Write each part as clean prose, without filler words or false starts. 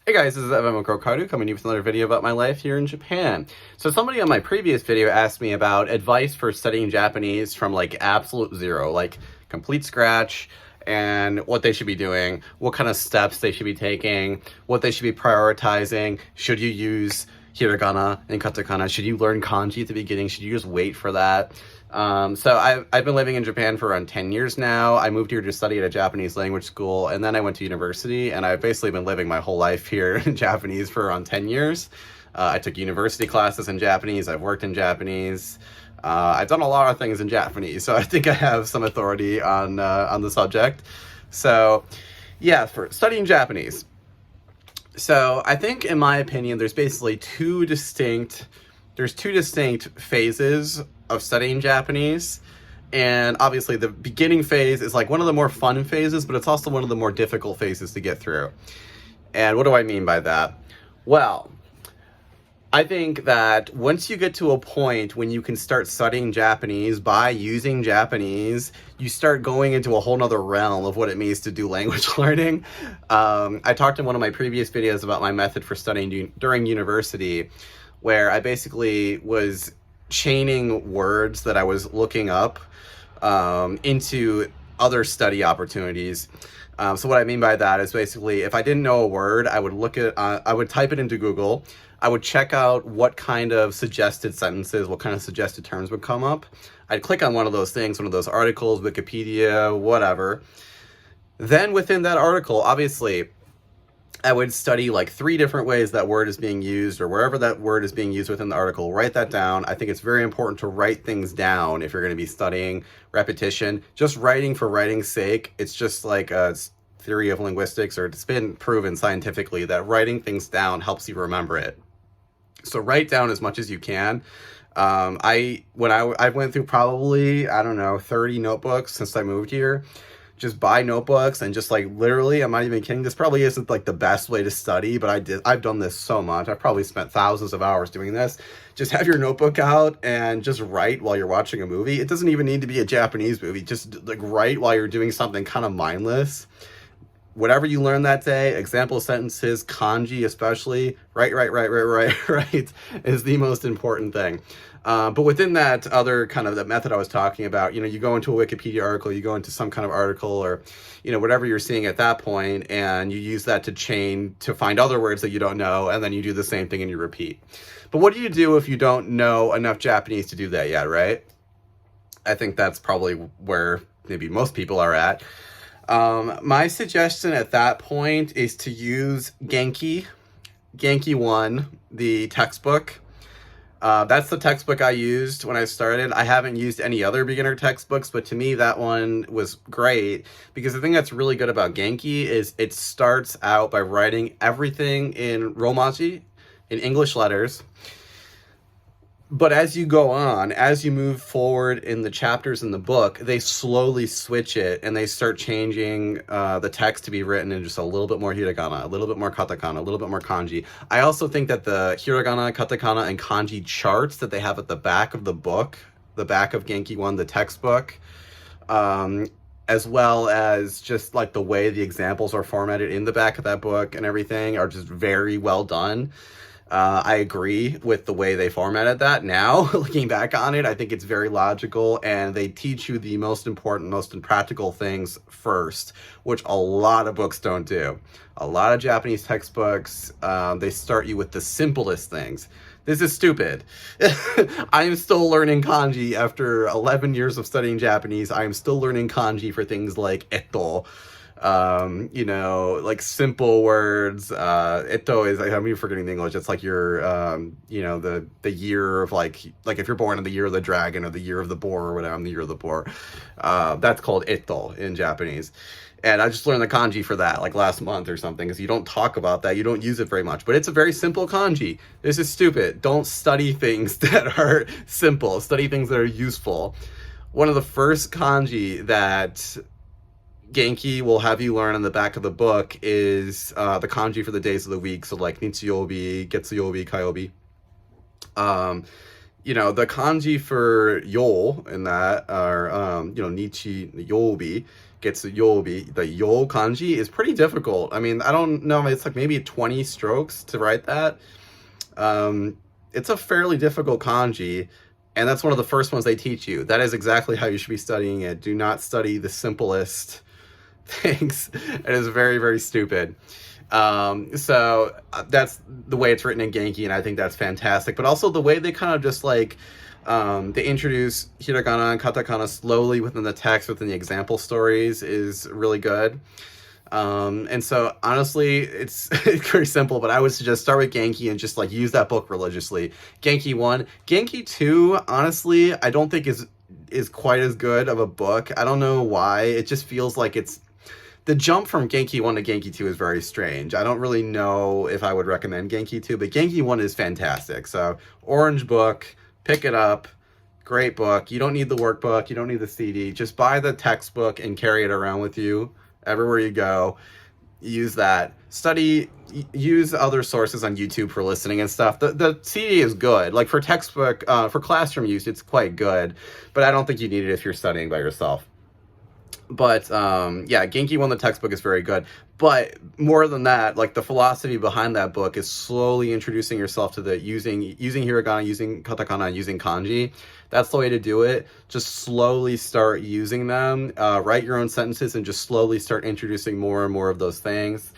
Hey guys, this is Evan Mokrokaru coming to you with another video about my life here in Japan. So somebody on my previous video asked me about advice for studying Japanese from like absolute zero, like complete scratch, and what they should be doing, what kind of steps they should be taking, what they should be prioritizing. Should you use hiragana and katakana? Should you learn kanji at the beginning? Should you just wait for that? So I've been living in Japan for around 10 years now. I moved here to study at a Japanese language school, and then I went to university, and I've basically been living my whole life here in Japanese for around 10 years. I took university classes in Japanese. I've worked in Japanese. I've done a lot of things in Japanese, so I think I have some authority on the subject. So, yeah, for studying Japanese. So I think, in my opinion, there's basically two distinct phases of studying Japanese. And obviously the beginning phase is like one of the more fun phases, but it's also one of the more difficult phases to get through. And what do I mean by that? Well, I think that once you get to a point when you can start studying Japanese by using Japanese, you start going into a whole nother realm of what it means to do language learning. I talked in one of my previous videos about my method for studying during university, where I basically was chaining words that I was looking up into other study opportunities. So what I mean by that is basically, if I didn't know a word, I would type it into Google. I would check out what kind of suggested sentences, what kind of suggested terms would come up. I'd click on one of those things, one of those articles, Wikipedia, whatever. Then within that article, obviously, I would study like 3 different ways that word is being used, or wherever that word is being used within the article. Write that down. I think it's very important to write things down if you're going to be studying repetition. Just writing for writing's sake, it's just like a theory of linguistics, or it's been proven scientifically that writing things down helps you remember it. So write down as much as you can. I went through probably, I don't know, 30 notebooks since I moved here. Just buy notebooks and just like literally, I'm not even kidding, this probably isn't like the best way to study, but I've done this so much. I've probably spent thousands of hours doing this. Just have your notebook out and just write while you're watching a movie. It doesn't even need to be a Japanese movie. Just like write while you're doing something kind of mindless. Whatever you learn that day, example sentences, kanji especially, right is the most important thing. But within that other kind of the method I was talking about, you go into a Wikipedia article, you go into some kind of article, or, whatever you're seeing at that point, and you use that to chain to find other words that you don't know, and then you do the same thing and you repeat. But what do you do if you don't know enough Japanese to do that yet, right? I think that's probably where maybe most people are at. My suggestion at that point is to use Genki 1, the textbook. That's the textbook I used when I started. I haven't used any other beginner textbooks, but to me that one was great, because the thing that's really good about Genki is it starts out by writing everything in Romaji, in English letters. But as you go on, as you move forward in the chapters in the book, they slowly switch it and they start changing the text to be written in just a little bit more hiragana, a little bit more katakana, a little bit more kanji. I also think that the hiragana, katakana, and kanji charts that they have at the back of the book, the back of Genki 1, the textbook, as well as just like the way the examples are formatted in the back of that book and everything, are just very well done. I agree with the way they formatted that now. Looking back on it, I think it's very logical, and they teach you the most important, most impractical things first, which a lot of books don't do. A lot of Japanese textbooks, they start you with the simplest things. This is stupid. I am still learning kanji after 11 years of studying Japanese. I am still learning kanji for things like eto. Like simple words. Eto is, I'm forgetting the English. It's like your, the year of like if you're born in the year of the dragon or the year of the boar or whatever, I'm the year of the boar. That's called eto in Japanese. And I just learned the kanji for that like last month or something, because you don't talk about that. You don't use it very much, but it's a very simple kanji. This is stupid. Don't study things that are simple. Study things that are useful. One of the first kanji that Genki will have you learn on the back of the book is the kanji for the days of the week. So like Nichiyobi, Getsuyobi, Kayobi. The kanji for yo in that are, Nichi, Yobi, gets the yobi, the yo kanji, is pretty difficult. I mean, I don't know, it's like maybe 20 strokes to write that. It's a fairly difficult kanji, and that's one of the first ones they teach you. That is exactly how you should be studying it. Do not study the simplest things. It is very, very stupid. So that's the way it's written in Genki, and I think that's fantastic. But also the way they kind of just like, they introduce hiragana and katakana slowly within the text, within the example stories, is really good. And so honestly, it's very simple, but I would suggest start with Genki and just like use that book religiously. Genki 1. Genki 2, honestly, I don't think is quite as good of a book. I don't know why. It just feels like the jump from Genki 1 to Genki 2 is very strange. I don't really know if I would recommend Genki 2, but Genki 1 is fantastic. So, orange book, pick it up. Great book. You don't need the workbook. You don't need the CD. Just buy the textbook and carry it around with you everywhere you go. Use that. Study, use other sources on YouTube for listening and stuff. The CD is good. Like for textbook, for classroom use, it's quite good. But I don't think you need it if you're studying by yourself. But yeah, Genki 1, the textbook, is very good. But more than that, like the philosophy behind that book is slowly introducing yourself to the using hiragana, using katakana, and using kanji. That's the way to do it. Just slowly start using them. Write your own sentences and just slowly start introducing more and more of those things.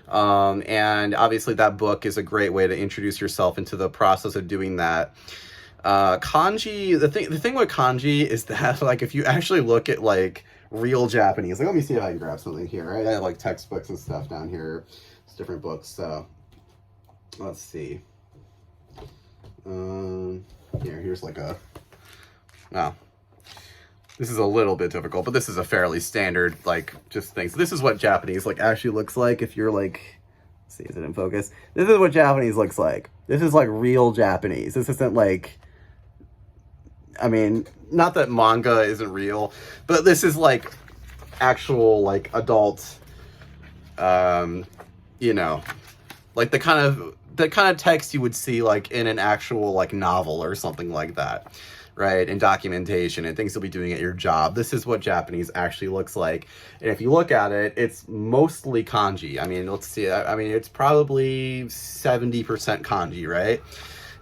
And obviously that book is a great way to introduce yourself into the process of doing that. Kanji, the thing with kanji is that like if you actually look at like real Japanese, like let me see if I can grab something here, right? I have like textbooks and stuff down here. It's different books, so let's see. Here's like a, oh, this is a little bit difficult, but this is a fairly standard, like, just things. This is what Japanese like actually looks like if you're like, let's see, is it in focus? This is what Japanese looks like. This is like real Japanese. This isn't like, I mean, not that manga isn't real, but this is like actual like adult, you know, like the kind of text you would see like in an actual like novel or something like that, right? And documentation and things you'll be doing at your job. This is what Japanese actually looks like. And if you look at it, it's mostly kanji. I mean, let's see. I mean, it's probably 70% kanji, right?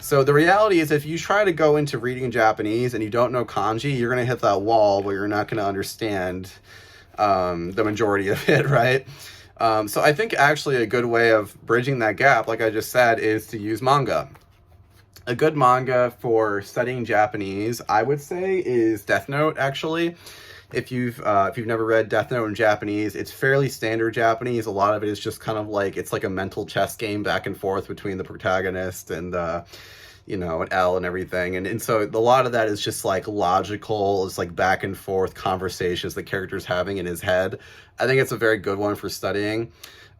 So the reality is if you try to go into reading Japanese and you don't know kanji, you're going to hit that wall where you're not going to understand the majority of it, right? So I think actually a good way of bridging that gap, like I just said, is to use manga. A good manga for studying Japanese, I would say, is Death Note, actually. If you've never read Death Note in Japanese, it's fairly standard Japanese. A lot of it is just kind of like, it's like a mental chess game back and forth between the protagonist and you know, an L and everything. And so a lot of that is just like logical, it's like back and forth conversations the character's having in his head. I think it's a very good one for studying.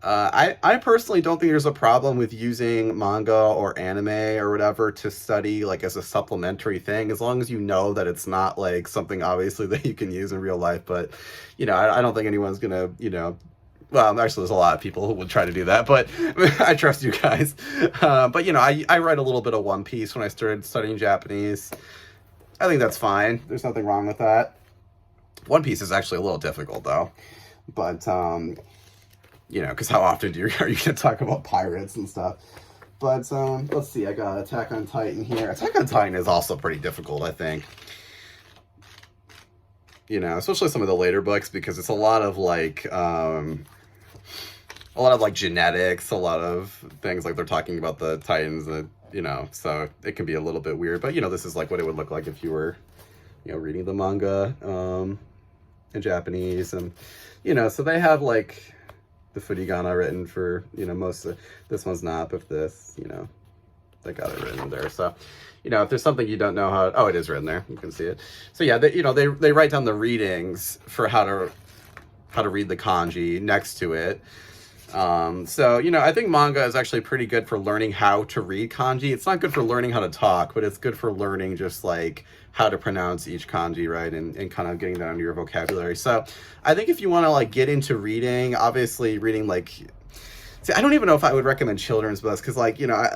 I personally don't think there's a problem with using manga or anime or whatever to study like as a supplementary thing, as long as you know that it's not like something obviously that you can use in real life. But, you know, I don't think anyone's gonna, you know, well, actually there's a lot of people who would try to do that, but I trust you guys. But, you know, I read a little bit of One Piece when I started studying Japanese. I think that's fine. There's nothing wrong with that. One Piece is actually a little difficult though. But, you know, because how often are you going to talk about pirates and stuff? But let's see, I got Attack on Titan here. Attack on Titan is also pretty difficult, I think. You know, especially some of the later books, because it's a lot of like genetics, a lot of things like they're talking about the Titans, you know, so it can be a little bit weird. But, you know, this is like what it would look like if you were, you know, reading the manga in Japanese. And, you know, so they have like the furigana written for, you know, most of this one's not, but this, you know, they got it written there. So, you know, if there's something you don't know how, oh, it is written there, you can see it. So yeah, they, you know, they write down the readings for how to read the kanji next to it. So, you know, I think manga is actually pretty good for learning how to read kanji. It's not good for learning how to talk, but it's good for learning just like how to pronounce each kanji, right? And kind of getting that under your vocabulary. So I think if you want to like get into reading, obviously reading like See, I don't even know if I would recommend children's books because, like, you know,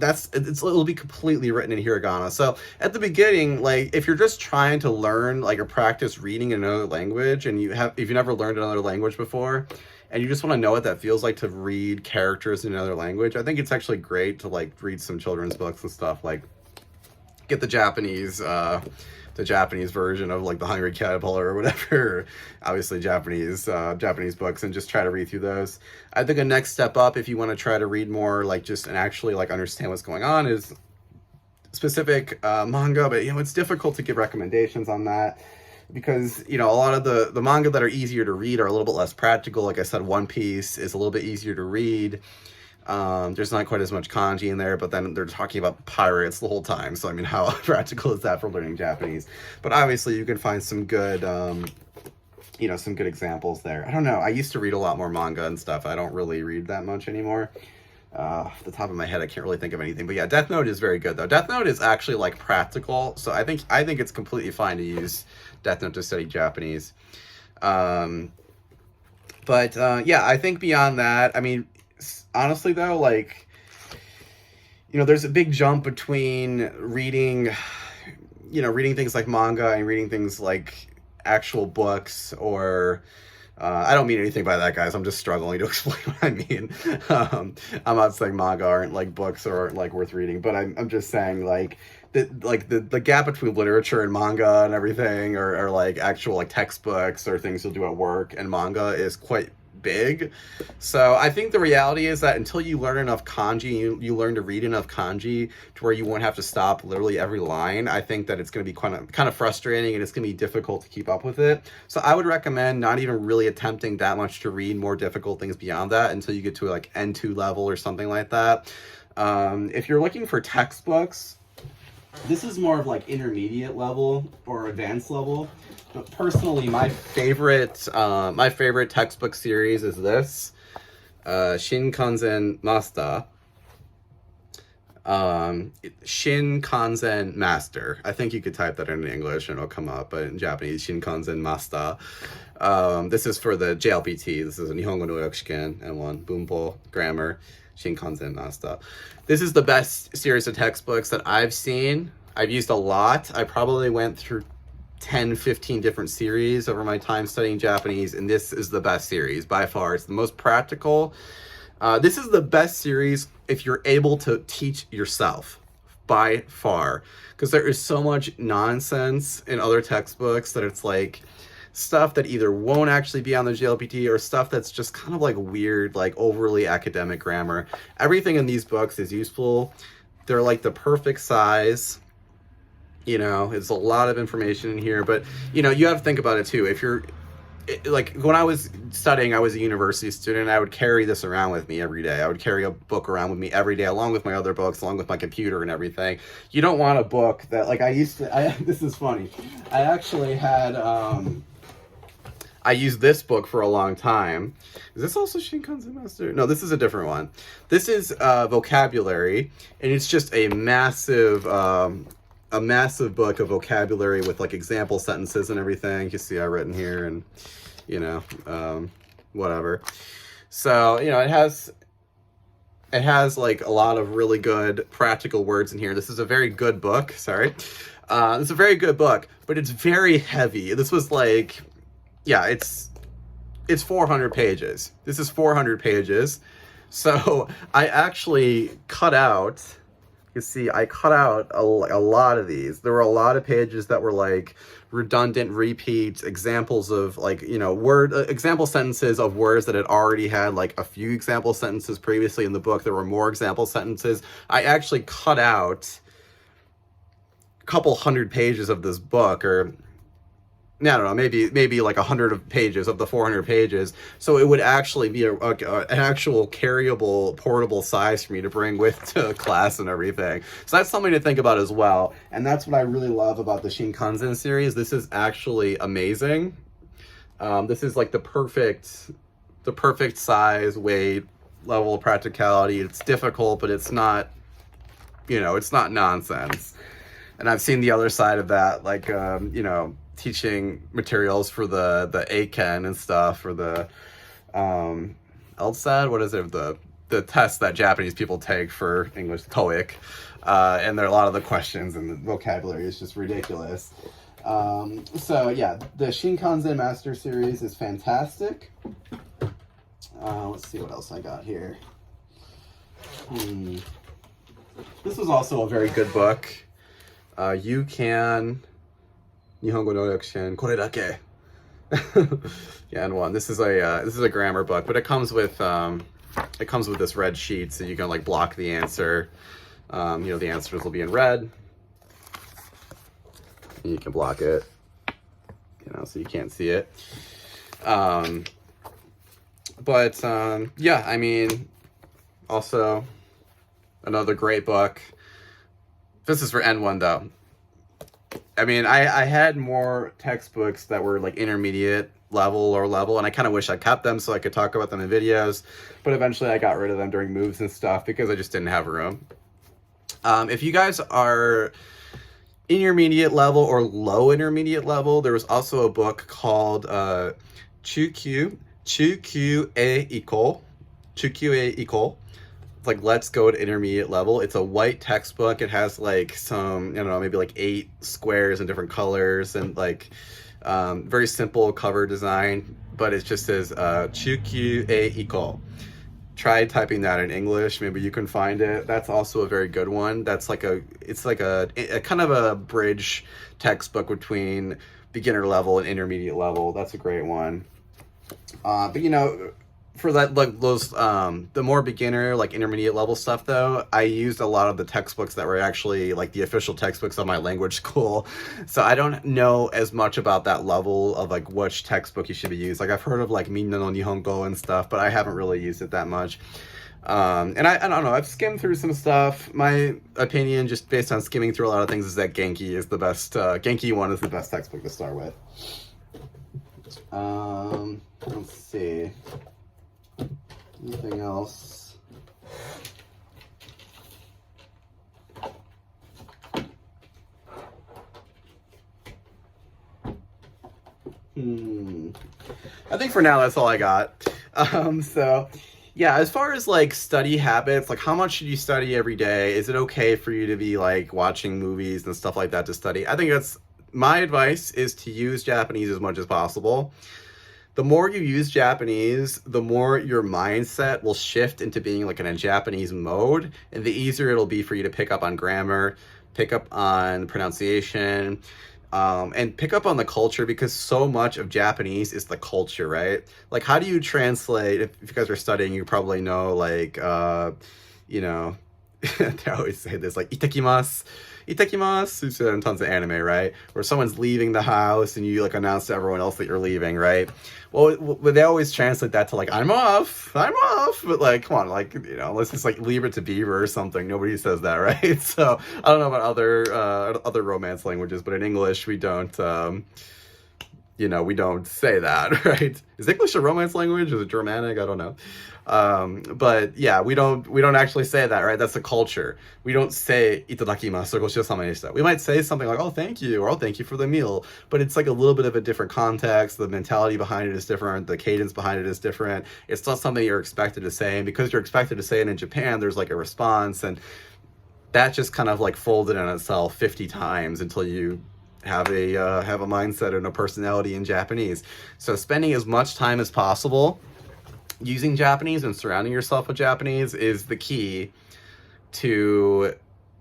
it'll be completely written in hiragana. So at the beginning, like, if you're just trying to learn, like, or practice reading in another language, and if you've never learned another language before, and you just want to know what that feels like to read characters in another language, I think it's actually great to, like, read some children's books and stuff. Like, get the Japanese version of, like, The Hungry Caterpillar or whatever, obviously Japanese books, and just try to read through those. I think a next step up, if you want to try to read more, like, just and actually, like, understand what's going on, is specific manga. But, you know, it's difficult to give recommendations on that because, you know, a lot of the manga that are easier to read are a little bit less practical. Like I said, One Piece is a little bit easier to read. There's not quite as much kanji in there, but then they're talking about pirates the whole time. So, I mean, how practical is that for learning Japanese? But obviously you can find some good, you know, some good examples there. I don't know. I used to read a lot more manga and stuff. I don't really read that much anymore. Off the top of my head, I can't really think of anything. But yeah, Death Note is very good, though. Death Note is actually, like, practical. So I think it's completely fine to use Death Note to study Japanese. Yeah, I think beyond that, I mean, honestly, though, like, you know, there's a big jump between reading things like manga and reading things like actual books, or I don't mean anything by that, guys. I'm just struggling to explain what I mean. I'm not saying manga aren't, like, books or aren't, like, worth reading, but I'm just saying, like, the gap between literature and manga and everything, or like actual, like, textbooks or things you'll do at work and manga is quite big. So I think the reality is that until you learn enough kanji, you learn to read enough kanji to where you won't have to stop literally every line, I think that it's going to be kind of frustrating, and it's going to be difficult to keep up with it. So I would recommend not even really attempting that much to read more difficult things beyond that until you get to, like, N2 level or something like that. If you're looking for textbooks, this is more of, like, intermediate level or advanced level. But personally, my favorite textbook series is this, Shinkansen Master. Shinkansen Master. I think you could type that in English and it'll come up, but in Japanese, Shinkansen Master. This is for the JLPT. This is a Nihongo no Yakushiken N1 Bunpo Grammar Shinkansen Master. This is the best series of textbooks that I've seen. I've used a lot. I probably went through 10, 15 different series over my time studying Japanese, and this is the best series by far. It's the most practical. This is the best series if you're able to teach yourself, by far, because there is so much nonsense in other textbooks that it's like stuff that either won't actually be on the JLPT or stuff that's just kind of like weird, like overly academic grammar. Everything in these books is useful. They're like the perfect size. You know, it's a lot of information in here, but, you know, you have to think about it too. If you're, like, when I was studying, I was a university student, I would carry this around with me every day. I would carry a book around with me every day, along with my other books, along with my computer and everything. You don't want a book that, like, this is funny. I actually had, I used this book for a long time. Is this also Shinkansen Master? No, this is a different one. This is vocabulary, and it's just a massive book of vocabulary with, like, example sentences and everything. You see I written here, and, you know, whatever. So, you know, it has like a lot of really good practical words in here. This is a very good book. Sorry. It's a very good book, but it's very heavy. This was like, yeah, it's 400 pages. This is 400 pages. So I actually cut out, you see, I cut out a lot of these. There were a lot of pages that were like redundant repeats, examples of, like, you know, example sentences of words that had already had like a few example sentences previously in the book. There were more example sentences. I actually cut out a couple hundred pages of this book, or I don't know, maybe like 100 pages of the 400 pages. So it would actually be an actual carryable, portable size for me to bring with to class and everything. So that's something to think about as well. And that's what I really love about the Shinkansen series. This is actually amazing. This is like the perfect size, weight, level of practicality. It's difficult, but it's not, you know, it's not nonsense. And I've seen the other side of that, like, you know, teaching materials for the Aiken and stuff, for the LSAT, what is it, the test that Japanese people take for English, TOEIC, and there are a lot of the questions and the vocabulary is just ridiculous. So yeah, the Shinkansen Master Series is fantastic. Let's see what else I got here. This was also a very good book. You Can Nihongo no Yakushin Kore Dake. Yeah, and one. This is a grammar book, but it comes with this red sheet, so you can like block the answer. The answers will be in red. And you can block it, so you can't see it. Yeah, I mean, also another great book. This is for N1 though. I mean, I had more textbooks that were like intermediate level, and I kind of wish I kept them so I could talk about them in videos, but eventually I got rid of them during moves and stuff because I just didn't have room. If you guys are intermediate level or low intermediate level, there was also a book called Chukyu Iko. Like Let's Go to Intermediate Level. It's a white textbook. It has like some, maybe like 8 squares in different colors and like very simple cover design, but it just says Chukyu Iko. Try typing that in English. Maybe you can find it. That's also a very good one. That's like it's like a kind of a bridge textbook between beginner level and intermediate level. That's a great one. But for that, like those the more beginner, like intermediate level stuff though, I used a lot of the textbooks that were actually like the official textbooks of my language school, so I don't know as much about that level of like which textbook you should be used. Like I've heard of like Minna no Nihongo and stuff, but I haven't really used it that much. And I don't know, I've skimmed through some stuff. My opinion, just based on skimming through a lot of things, is that Genki is the best. Genki 1 is the best textbook to start with. Let's see. Anything else? I think for now that's all I got. So yeah, as far as like study habits, like how much should you study every day? Is it okay for you to be like watching movies and stuff like that to study? I think my advice is to use Japanese as much as possible. The more you use Japanese, the more your mindset will shift into being like in a Japanese mode, and the easier it'll be for you to pick up on grammar, pick up on pronunciation, and pick up on the culture, because so much of Japanese is the culture, right? Like, how do you translate, if you guys are studying, you probably know, like, they always say this, like, itakimasu. Itakimasu. You see that in tons of anime, right? Where someone's leaving the house and you like announce to everyone else that you're leaving, right? Well, they always translate that to like, I'm off. But like, come on, like, let's just like leave it to Beaver or something. Nobody says that, right? So I don't know about other Romance languages, but in English we don't, we don't say that, right? Is English a Romance language? Is it Germanic? I don't know. But yeah, we don't actually say that, right? That's the culture. We don't say itadakimasu or gochidosama deshita. We might say something like, oh, thank you, or oh, thank you for the meal, but it's like a little bit of a different context. The mentality behind it is different. The cadence behind it is different. It's not something you're expected to say, and because you're expected to say it in Japan, there's like a response, and that just kind of like folded in itself 50 times until you have a mindset and a personality in Japanese. So spending as much time as possible using Japanese and surrounding yourself with Japanese is the key to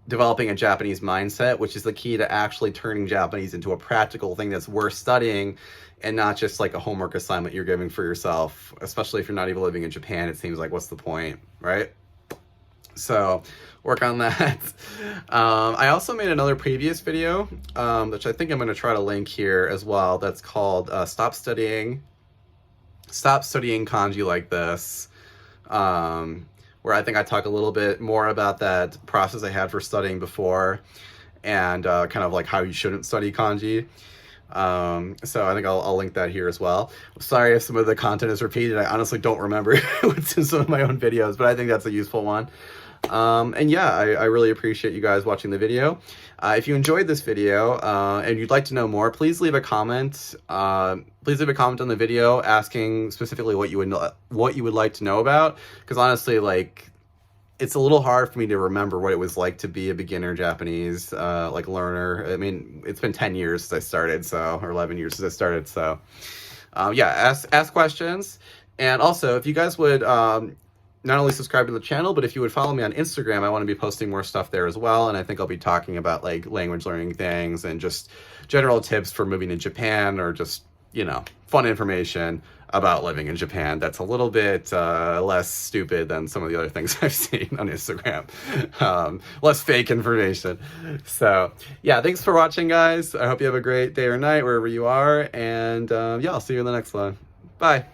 developing a Japanese mindset, which is the key to actually turning Japanese into a practical thing that's worth studying and not just like a homework assignment you're giving for yourself, especially if you're not even living in Japan. It seems like, what's the point, right? So work on that. I also made another previous video, which I think I'm going to try to link here as well. That's called Stop Studying Kanji Like This, where I think I talk a little bit more about that process I had for studying before, and kind of like how you shouldn't study kanji. So I think I'll link that here as well. Sorry if some of the content is repeated. I honestly don't remember what's in some of my own videos, but I think that's a useful one. And yeah, I really appreciate you guys watching the video. If you enjoyed this video and you'd like to know more, please leave a comment. Please leave a comment on the video asking specifically what you would like to know about. Because honestly, like, it's a little hard for me to remember what it was like to be a beginner Japanese like learner. I mean, it's been 10 years since I started, so, or 11 years since I started. So yeah, ask questions. And also, if you guys would not only subscribe to the channel, but if you would follow me on Instagram, I want to be posting more stuff there as well. And I think I'll be talking about like language learning things and just general tips for moving to Japan, or just, you know, fun information about living in Japan that's a little bit less stupid than some of the other things I've seen on Instagram. Less fake information. So yeah, thanks for watching, guys. I hope you have a great day or night wherever you are. And yeah, I'll see you in the next one. Bye.